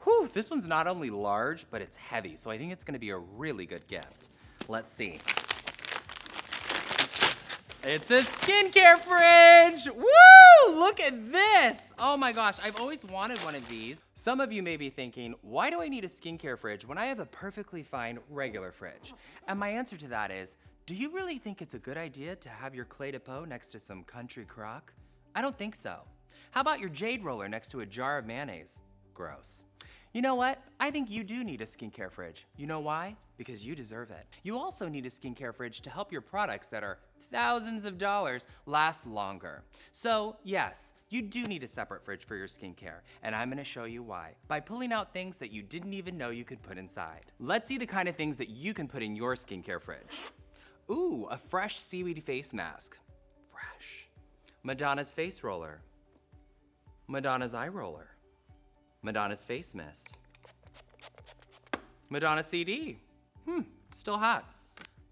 Whew, this one's not only large, but it's heavy, so I think it's gonna be a really good gift. Let's see. It's a skincare fridge! Woo! Look at this! Oh my gosh, I've always wanted one of these. Some of you may be thinking, why do I need a skincare fridge when I have a perfectly fine regular fridge? And my answer to that is, do you really think it's a good idea to have your Clé de Peau next to some country crock? I don't think so. How about your jade roller next to a jar of mayonnaise? Gross. You know what? I think you do need a skincare fridge. You know why? Because you deserve it. You also need a skincare fridge to help your products that are thousands of dollars last longer. So yes, you do need a separate fridge for your skincare, and I'm gonna show you why, by pulling out things that you didn't even know you could put inside. Let's see the kind of things that you can put in your skincare fridge. Ooh, a fresh seaweed face mask. Fresh. Madonna's face roller. Madonna's eye roller. Madonna's face mist. Madonna CD. Still hot.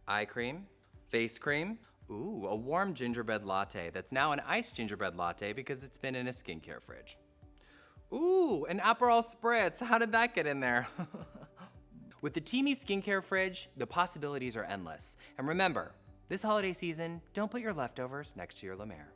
Eye cream. Face cream. Ooh, a warm gingerbread latte that's now an iced gingerbread latte because it's been in a skincare fridge. Ooh, an Aperol Spritz. How did that get in there? With the Teami skincare fridge, the possibilities are endless. And remember, this holiday season, don't put your leftovers next to your La Mer.